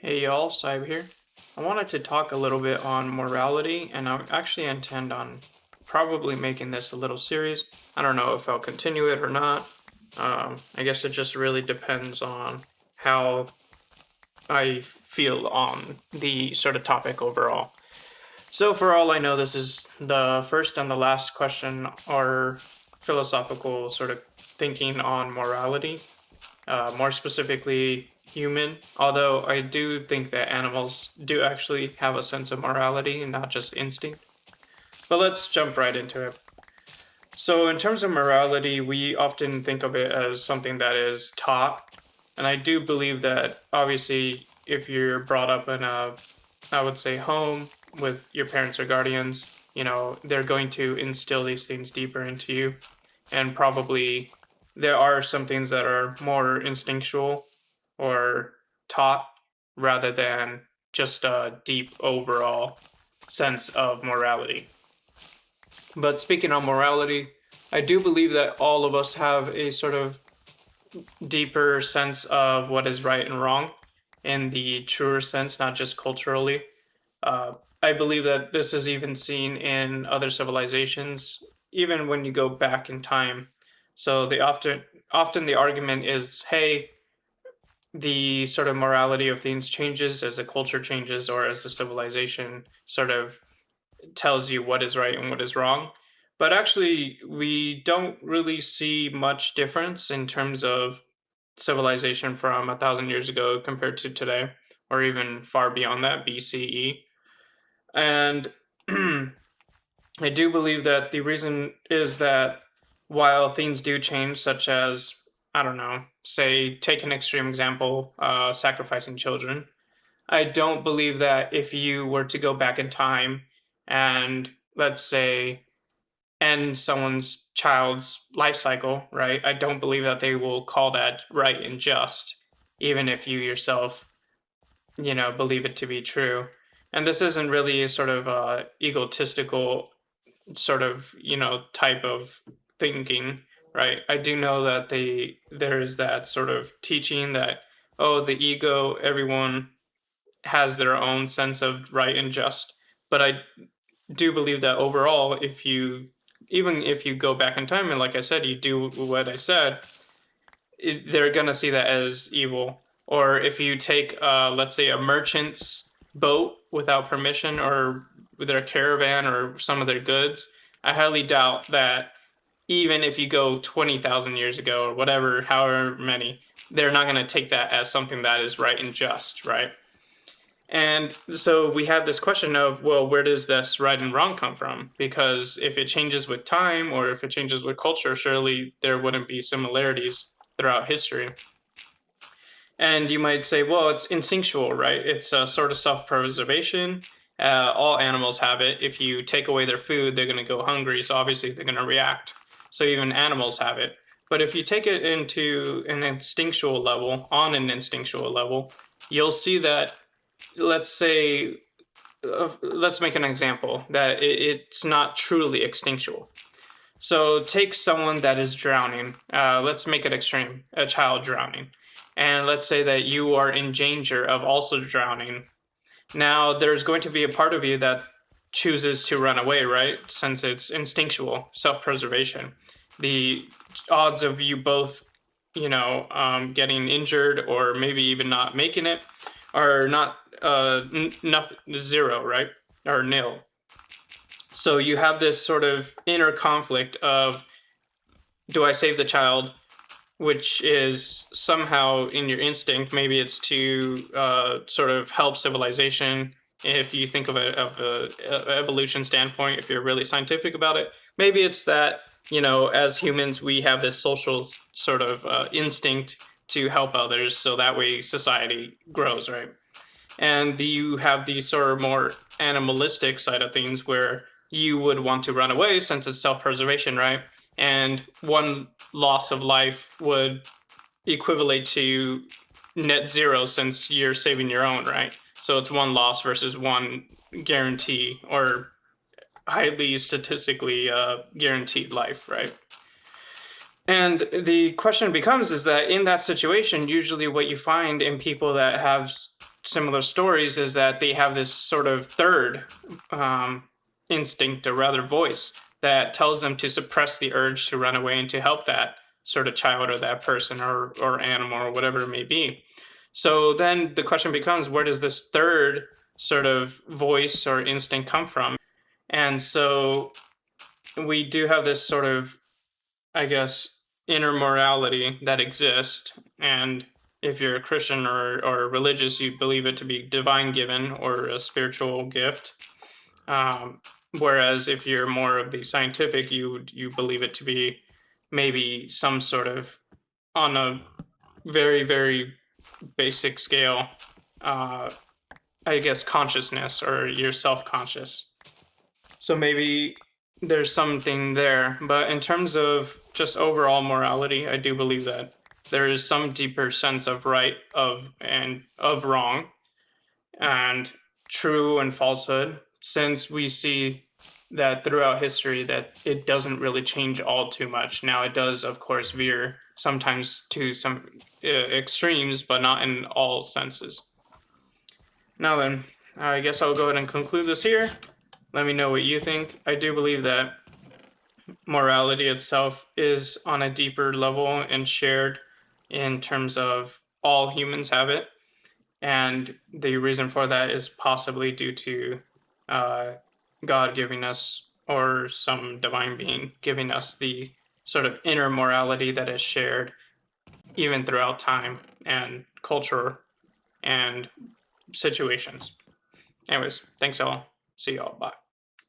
Hey y'all, Saib here. I wanted to talk a little bit on morality, and I actually intend on probably making this a little series. I don't know if I'll continue it or not. I guess it just really depends on how I feel on the sort of topic overall. So, for all I know, this is the first and the last question or philosophical sort of thinking on morality, more specifically human. Although I do think that animals do actually have a sense of morality and not just instinct. But let's jump right into it. So, in terms of morality, we often think of it as something that is taught. And I do believe that obviously, if you're brought up in a, I would say, home with your parents or guardians, they're going to instill these things deeper into you. And probably there are some things that are more instinctual or taught rather than just a deep overall sense of morality. But speaking of morality, I do believe that all of us have a sort of deeper sense of what is right and wrong in the truer sense, not just culturally. Uh, I believe that this is even seen in other civilizations, even when you go back in time. So they often the argument is, hey, the sort of morality of things changes as the culture changes or as the civilization sort of tells you what is right and what is wrong. But actually, we don't really see much difference in terms of civilization from 1,000 years ago compared to today, or even far beyond that, BCE. And I do believe that the reason is that while things do change, such as, I don't know, say, take an extreme example, sacrificing children, I don't believe that if you were to go back in time and, let's say, end someone's child's life cycle, right? I don't believe that they will call that right and just, even if you yourself, believe it to be true. And this isn't really a sort of egotistical sort of type of thinking, right? I do know that there is that sort of teaching that, oh, the ego, everyone has their own sense of right and just. But I do believe that overall, if you even if you go back in time and, like I said, you do what I said, they're gonna see that as evil. Or if you take, let's say, a merchant's boat without permission, or their caravan, or some of their goods, I highly doubt that even if you go 20,000 years ago or whatever, however many, they're not gonna take that as something that is right and just, right? And so we have this question of, well, where does this right and wrong come from? Because if it changes with time or if it changes with culture, surely there wouldn't be similarities throughout history. And you might say, well, it's instinctual, right? It's a sort of self preservation. All animals have it. If you take away their food, they're going to go hungry. So obviously they're going to react. So even animals have it. But if you take it into an instinctual level, on an instinctual level, you'll see that, let's say, let's make an example that it's not truly instinctual. So take someone that is drowning. Let's make it extreme, a child drowning. And let's say that you are in danger of also drowning. Now, there's going to be a part of you that chooses to run away, right? Since it's instinctual, self preservation. The odds of you both, getting injured or maybe even not making it are not nothing, zero, right? Or nil. So you have this sort of inner conflict of, do I save the child, which is somehow in your instinct. Maybe it's to sort of help civilization. If you think of it of a evolution standpoint, if you're really scientific about it, maybe it's that, as humans we have this social sort of instinct to help others, so that way society grows, right? And you have the sort of more animalistic side of things where you would want to run away since it's self-preservation, right? And one loss of life would equivalent to net zero since you're saving your own, right? So it's one loss versus one guarantee, or highly statistically guaranteed life, right? And the question becomes is that in that situation, usually what you find in people that have similar stories is that they have this sort of third instinct, or rather voice, that tells them to suppress the urge to run away and to help that sort of child or that person or animal or whatever it may be. So then the question becomes, where does this third sort of voice or instinct come from? And so we do have this sort of, I guess, inner morality that exists. And if you're a Christian or religious, you believe it to be divine given or a spiritual gift. Whereas if you're more of the scientific, you believe it to be maybe some sort of, on a very, very basic scale, I guess, consciousness, or you're self conscious. So maybe there's something there. But in terms of just overall morality, I do believe that there is some deeper sense of right, of wrong, and true and falsehood, since we see that throughout history that it doesn't really change all too much. Now it does, of course, veer sometimes to some extremes, but not in all senses. Now then, I guess I'll go ahead and conclude this here. Let me know what you think. I do believe that morality itself is on a deeper level and shared in terms of all humans have it. And the reason for that is possibly due to uh, God giving us, or some divine being giving us, the sort of inner morality that is shared even throughout time and culture and situations. Anyways, thanks all. See y'all. Bye.